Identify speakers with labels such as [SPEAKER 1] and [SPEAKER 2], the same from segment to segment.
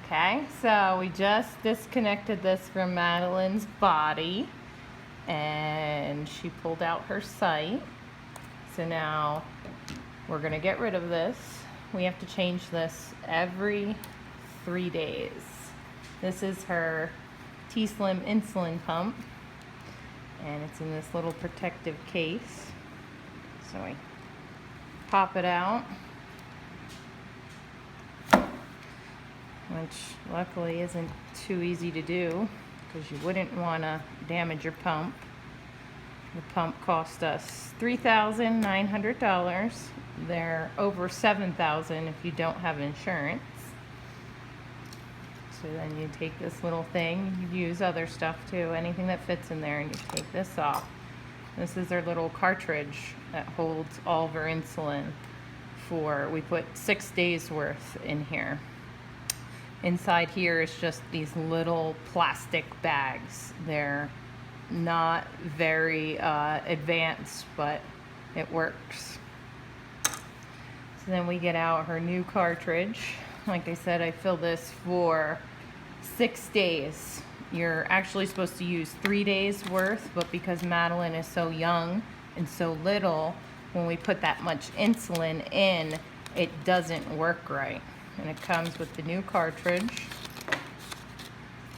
[SPEAKER 1] Okay, so we just disconnected this from Madeline's body and she pulled out her site. So now we're going to get rid of this. We have to change this every 3 days. This is her T-Slim insulin pump and it's in this little protective case. So we pop it out, which luckily isn't too easy to do because you wouldn't want to damage your pump. The pump cost us $3,900. They're over $7,000 if you don't have insurance. So then you take this little thing, you use other stuff too, anything that fits in there, and you take this off. This is our little cartridge that holds all of our insulin we put 6 days worth in here. Inside here is just these little plastic bags. They're not very advanced, but it works. So then we get out her new cartridge. Like I said, I fill this for 6 days. You're actually supposed to use 3 days worth, but because Madeline is so young and so little, when we put that much insulin in, it doesn't work right. And it comes with the new cartridge,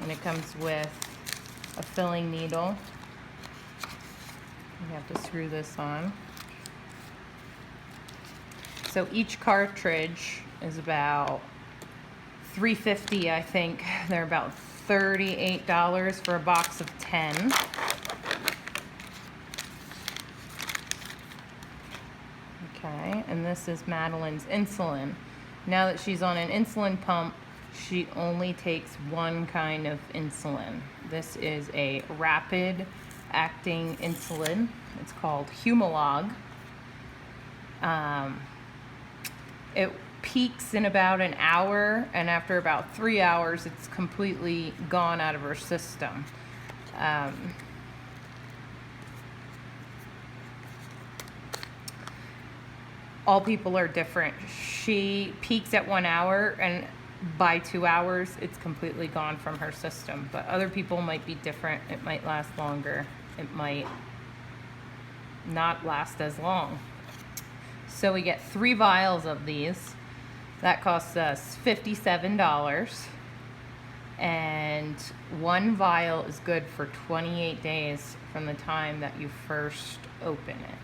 [SPEAKER 1] and it comes with a filling needle. You have to screw this on. So each cartridge is about $3.50, I think. They're about $38 for a box of 10. Okay, and this is Madeline's insulin. Now that she's on an insulin pump, she only takes one kind of insulin. This is a rapid acting insulin. It's called Humalog. It peaks in about an hour, and after about 3 hours, it's completely gone out of her system. All people are different. She peaks at 1 hour, and by 2 hours, it's completely gone from her system. But other people might be different. It might last longer. It might not last as long. So we get 3 vials of these. That costs us $57. And 1 vial is good for 28 days from the time that you first open it.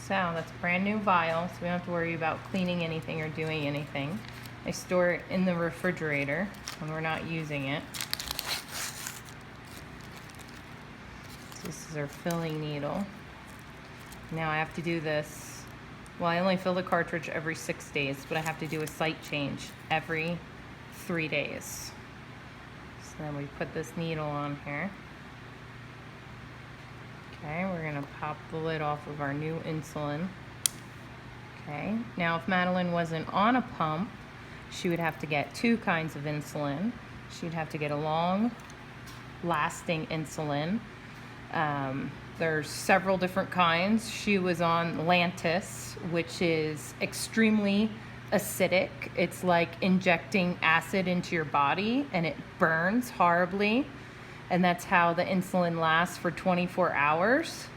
[SPEAKER 1] So that's a brand new vial, so we don't have to worry about cleaning anything or doing anything. I store it in the refrigerator when we're not using it. So this is our filling needle. Now I have to do this. Well, I only fill the cartridge every 6 days, but I have to do a site change every 3 days. So then we put this needle on here. Okay, we're gonna pop the lid off of our new insulin. Okay, now if Madeline wasn't on a pump, she would have to get 2 kinds of insulin. She'd have to get a long-lasting insulin. There's several different kinds. She was on Lantus, which is extremely acidic. It's like injecting acid into your body, and it burns horribly. And that's how the insulin lasts for 24 hours.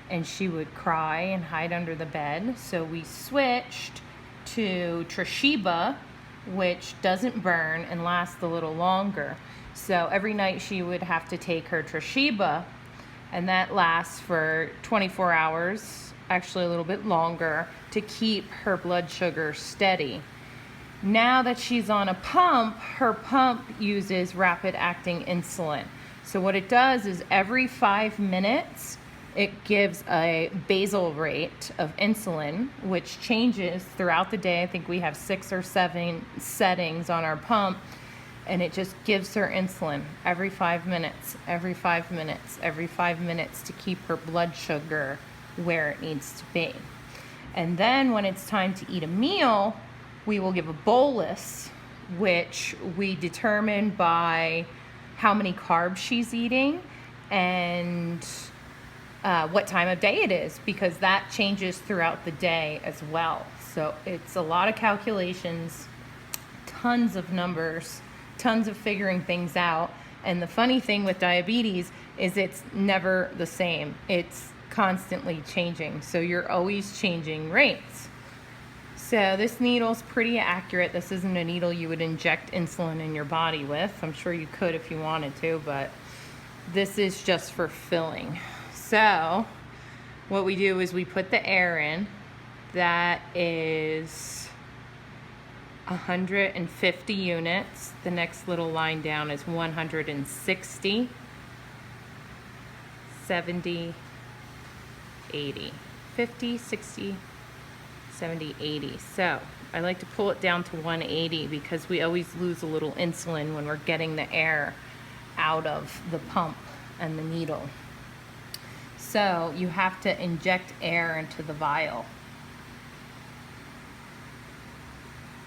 [SPEAKER 1] And she would cry and hide under the bed. So we switched to TruSteel, which doesn't burn and lasts a little longer. So every night she would have to take her TruSteel, and that lasts for 24 hours, actually a little bit longer, to keep her blood sugar steady. Now that she's on a pump, her pump uses rapid acting insulin. So what it does is every 5 minutes, it gives a basal rate of insulin, which changes throughout the day. I think we have 6 or 7 settings on our pump, and it just gives her insulin every 5 minutes, every 5 minutes, every 5 minutes to keep her blood sugar where it needs to be. And then when it's time to eat a meal, we will give a bolus, which we determine by how many carbs she's eating and what time of day it is, because that changes throughout the day as well. So So it's a lot of calculations, tons of numbers, tons of figuring things out. And the funny thing with diabetes is it's never the same. It's constantly changing. So you're always changing rates. So this needle's pretty accurate. This isn't a needle you would inject insulin in your body with. I'm sure you could if you wanted to, but this is just for filling. So what we do is we put the air in. That is 150 units. The next little line down is 160, 70, 80, 50, 60, 70, 80. So I like to pull it down to 180 because we always lose a little insulin when we're getting the air out of the pump and the needle. So you have to inject air into the vial.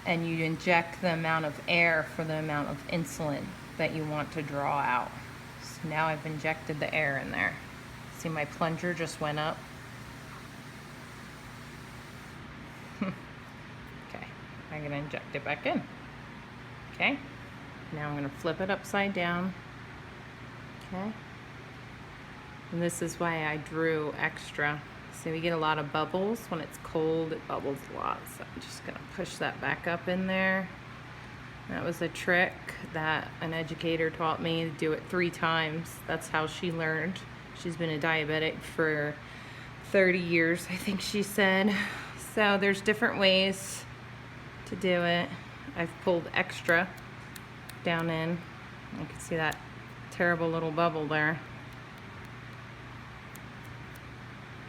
[SPEAKER 1] And you inject the amount of air for the amount of insulin that you want to draw out. So now I've injected the air in there. See, my plunger just went up. Okay, I'm gonna inject it back in. Okay, now I'm gonna flip it upside down. Okay, and this is why I drew extra. So we get a lot of bubbles. When it's cold, it bubbles a lot. So I'm just gonna push that back up in there. That was a trick that an educator taught me to do it 3 times. That's how she learned. She's been a diabetic for 30 years, I think she said. So there's different ways to do it. I've pulled extra down in. You can see that terrible little bubble there.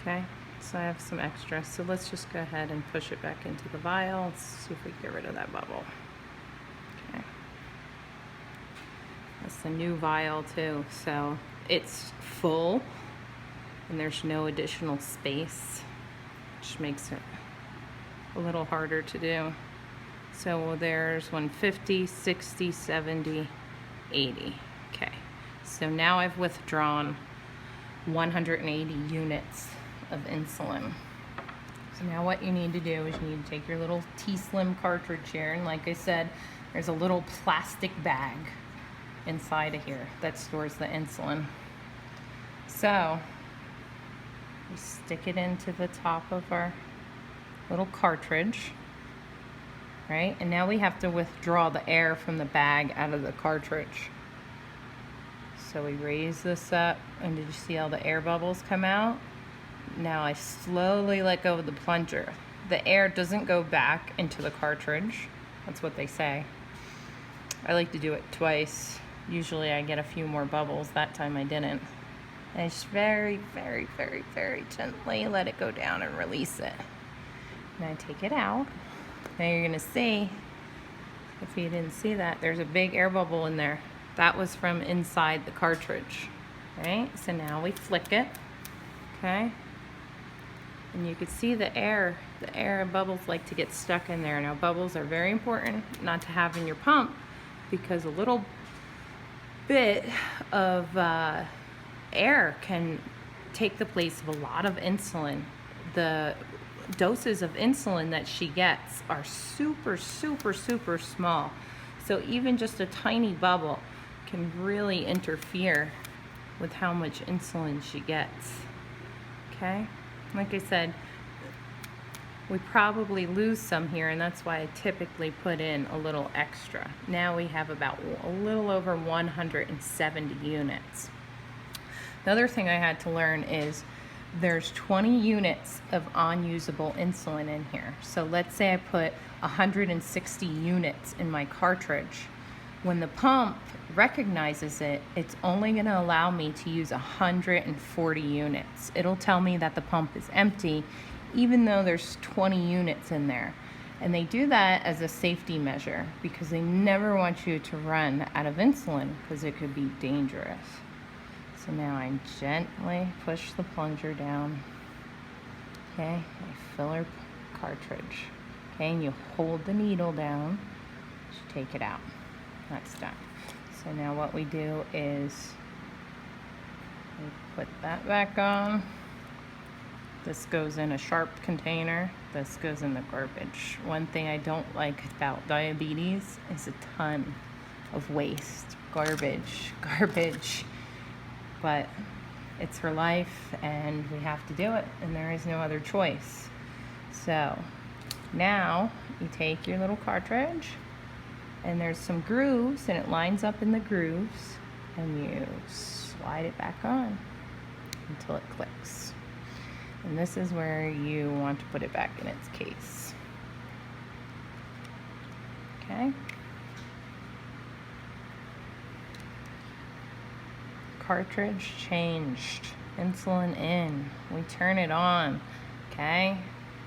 [SPEAKER 1] Okay, so I have some extra. So let's just go ahead and push it back into the vial. Let's see if we can get rid of that bubble. Okay. That's the new vial too. So it's full and there's no additional space, which makes it a little harder to do. So there's 150, 60, 70, 80. Okay, so now I've withdrawn 180 units of insulin. So now what you need to do is you need to take your little T-Slim cartridge here, and like I said, there's a little plastic bag inside of here that stores the insulin. So we stick it into the top of our little cartridge, right? And now we have to withdraw the air from the bag out of the cartridge. So we raise this up, and did you see all the air bubbles come out? Now I slowly let go of the plunger. The air doesn't go back into the cartridge. That's what they say. I like to do it twice. Usually I get a few more bubbles. That time I didn't. And I just very, very, very, very gently let it go down and release it. And I take it out. Now you're gonna see, if you didn't see that, there's a big air bubble in there. That was from inside the cartridge, right? So now we flick it, okay? And you can see the air and bubbles like to get stuck in there. Now bubbles are very important not to have in your pump because a little bit of air can take the place of a lot of insulin. The doses of insulin that she gets are super, super, super small. So even just a tiny bubble can really interfere with how much insulin she gets. Okay, like I said, we probably lose some here, and that's why I typically put in a little extra. Now we have about a little over 170 units. The other thing I had to learn is there's 20 units of unusable insulin in here. So let's say I put 160 units in my cartridge. When the pump recognizes it, it's only going to allow me to use 140 units. It'll tell me that the pump is empty, even though there's 20 units in there. And they do that as a safety measure because they never want you to run out of insulin because it could be dangerous. So now I gently push the plunger down. Okay, I fill her cartridge. Okay, and you hold the needle down. You take it out. That's done. So now what we do is we put that back on. This goes in a sharp container. this goes in the garbage. One thing I don't like about diabetes is a ton of waste. Garbage. But it's her life and we have to do it, and there is no other choice. So now you take your little cartridge, and there's some grooves, and it lines up in the grooves, and you slide it back on until it clicks. And this is where you want to put it back in its case. Okay. Cartridge changed. Insulin in. We turn it on. Okay.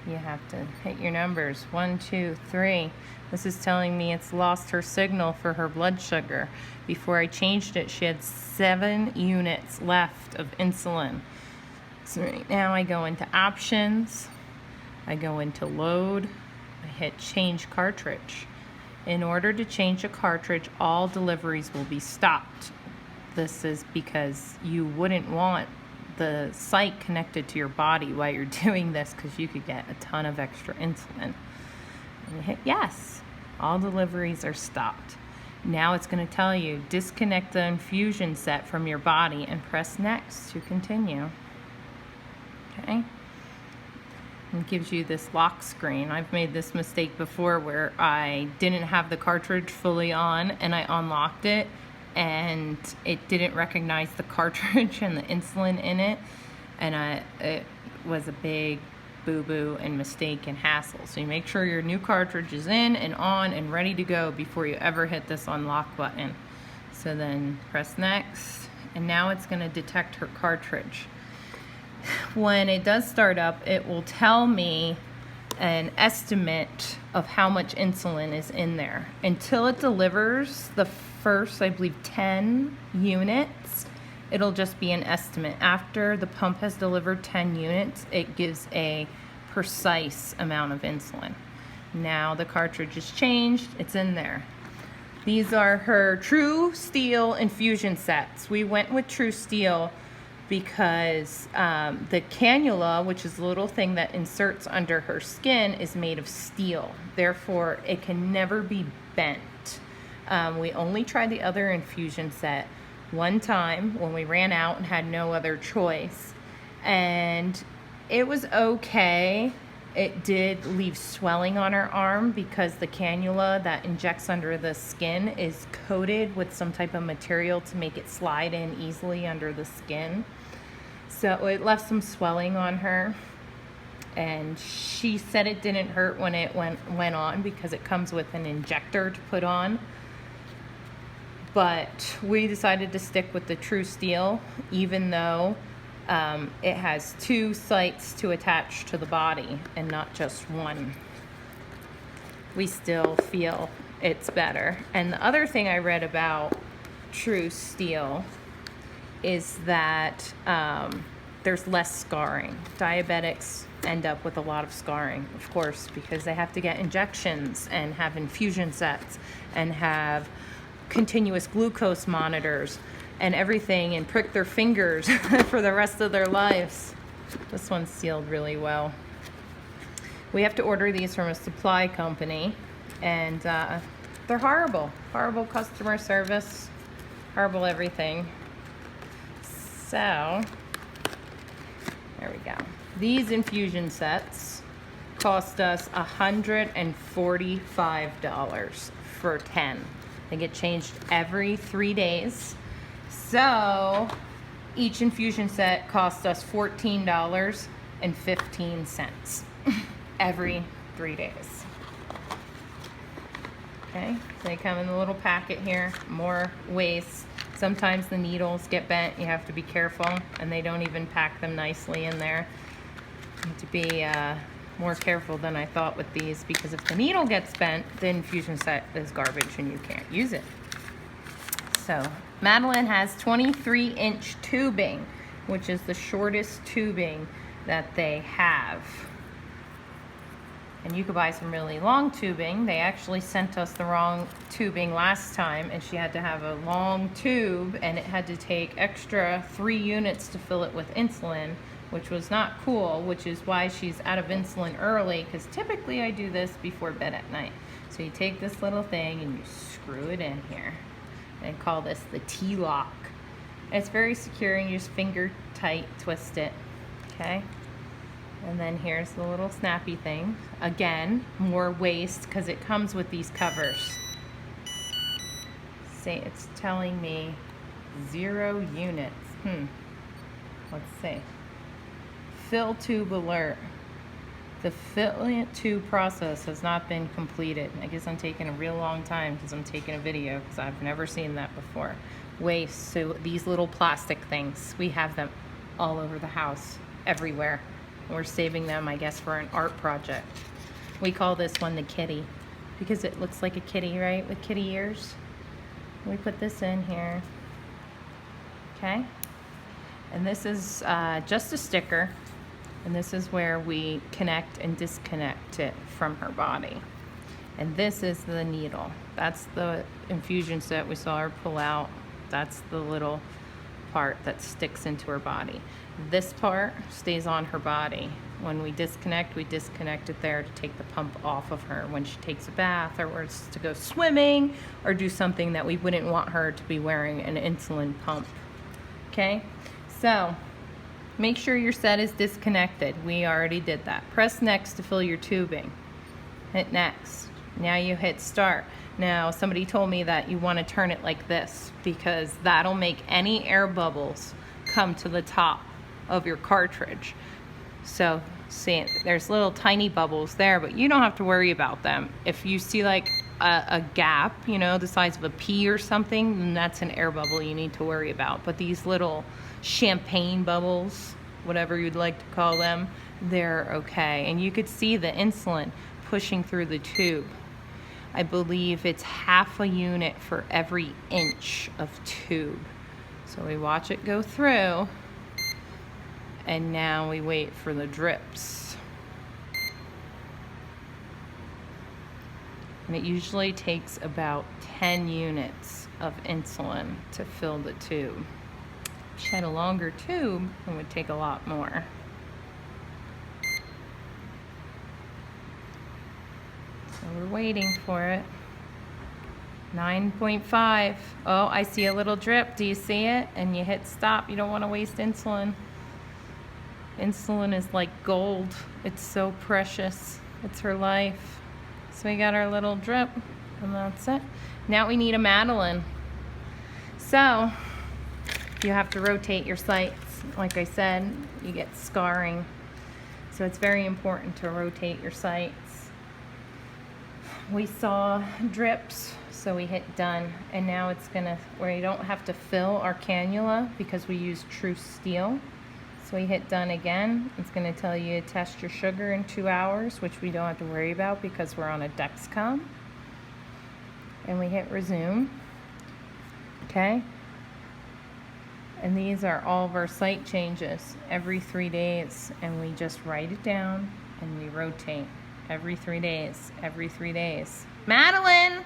[SPEAKER 1] You have to hit your numbers. 1, 2, 3. This is telling me it's lost her signal for her blood sugar. Before I changed it, she had 7 units left of insulin. So right now I go into options. I go into load. I hit change cartridge. In order to change a cartridge, all deliveries will be stopped. This is because you wouldn't want the site connected to your body while you're doing this, because you could get a ton of extra insulin. And you hit yes. All deliveries are stopped. Now it's going to tell you disconnect the infusion set from your body and press next to continue. Okay. And it gives you this lock screen. I've made this mistake before where I didn't have the cartridge fully on and I unlocked it, and it didn't recognize the cartridge and the insulin in it, and it was a big boo-boo and mistake and hassle. So you make sure your new cartridge is in and on and ready to go before you ever hit this unlock button. So then press next, and now it's going to detect her cartridge. When it does start up, it will tell me an estimate of how much insulin is in there. Until it delivers the first, I believe, 10 units, it'll just be an estimate. After the pump has delivered 10 units, it gives a precise amount of insulin. Now the cartridge is changed, it's in there. These are her TruSteel infusion sets. We went with TruSteel because the cannula, which is the little thing that inserts under her skin, is made of steel. Therefore, it can never be bent. We only tried the other infusion set one time when we ran out and had no other choice, and it was okay. It did leave swelling on her arm because the cannula that injects under the skin is coated with some type of material to make it slide in easily under the skin. So it left some swelling on her, and she said it didn't hurt when it went on because it comes with an injector to put on. But we decided to stick with the TruSteel, even though it has 2 sites to attach to the body and not just one. We still feel it's better. And the other thing I read about TruSteel is that there's less scarring. Diabetics end up with a lot of scarring, of course, because they have to get injections and have infusion sets and have continuous glucose monitors and everything, and prick their fingers for the rest of their lives. This one's sealed really well. We have to order these from a supply company, and they're horrible. Horrible customer service, horrible everything. So, there we go. These infusion sets cost us $145 for 10. They get changed every 3 days. So each infusion set cost us $14.15 every 3 days. Okay, so they come in a little packet here, more waste. Sometimes the needles get bent, you have to be careful, and they don't even pack them nicely in there. You have to be more careful than I thought with these, because if the needle gets bent, the infusion set is garbage and you can't use it. So Madeline has 23-inch tubing, which is the shortest tubing that they have. And you could buy some really long tubing. They actually sent us the wrong tubing last time, and she had to have a long tube, and it had to take extra 3 units to fill it with insulin which was not cool, which is why she's out of insulin early, because typically I do this before bed at night. So you take this little thing and you screw it in here. And call this the T-lock. It's very secure, and you just finger tight twist it, okay? And then here's the little snappy thing. Again, more waste because it comes with these covers. See, it's telling me 0 units. Let's see. Fill tube alert. The filling tube process has not been completed. I guess I'm taking a real long time because I'm taking a video because I've never seen that before. Waste. So these little plastic things, we have them all over the house, everywhere. We're saving them, I guess, for an art project. We call this one the kitty because it looks like a kitty, right? With kitty ears. We put this in here. Okay. And this is just a sticker. And this is where we connect and disconnect it from her body. And this is the needle. That's the infusion set we saw her pull out. That's the little part that sticks into her body. This part stays on her body. When we disconnect it there to take the pump off of her when she takes a bath or wants to go swimming or do something that we wouldn't want her to be wearing an insulin pump. Okay? So, make sure your set is disconnected. We already did that. Press next to fill your tubing. Hit next. Now you hit start. Now somebody told me that you want to turn it like this because that'll make any air bubbles come to the top of your cartridge. So see, there's little tiny bubbles there, but you don't have to worry about them. If you see like a gap, you know, the size of a pea or something, then that's an air bubble you need to worry about. But these little champagne bubbles, whatever you'd like to call them, they're okay. And you could see the insulin pushing through the tube. I believe it's half a unit for every inch of tube. So we watch it go through, and now we wait for the drips. And it usually takes about 10 units of insulin to fill the tube. If she had a longer tube, it would take a lot more. So we're waiting for it. 9.5. Oh, I see a little drip. Do you see it? And you hit stop. You don't want to waste insulin. Insulin is like gold. It's so precious. It's her life. So we got our little drip, and that's it. Now we need a Madeline. So you have to rotate your sites. Like I said, you get scarring. So it's very important to rotate your sites. We saw drips, so we hit done. And now it's gonna, where you don't have to fill our cannula because we use TruSteel. So we hit done again. It's gonna tell you to test your sugar in 2 hours, which we don't have to worry about because we're on a Dexcom. And we hit resume, okay? And these are all of our site changes every 3 days, and we just write it down and we rotate every 3 days, every 3 days. Madeline!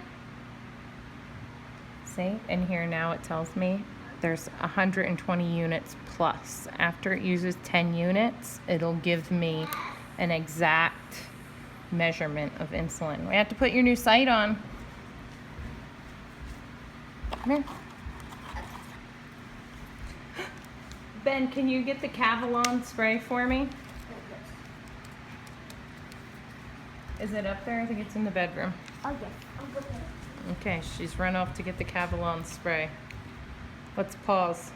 [SPEAKER 1] See, and here now it tells me there's 120 units plus. After it uses 10 units, it'll give me an exact measurement of insulin. We have to put your new site on. Come here. Ben, can you get the Cavalon spray for me? Is it up there? I think it's in the bedroom.
[SPEAKER 2] Oh, yes. I'll go get it.
[SPEAKER 1] Okay, she's run off to get the Cavalon spray. Let's pause.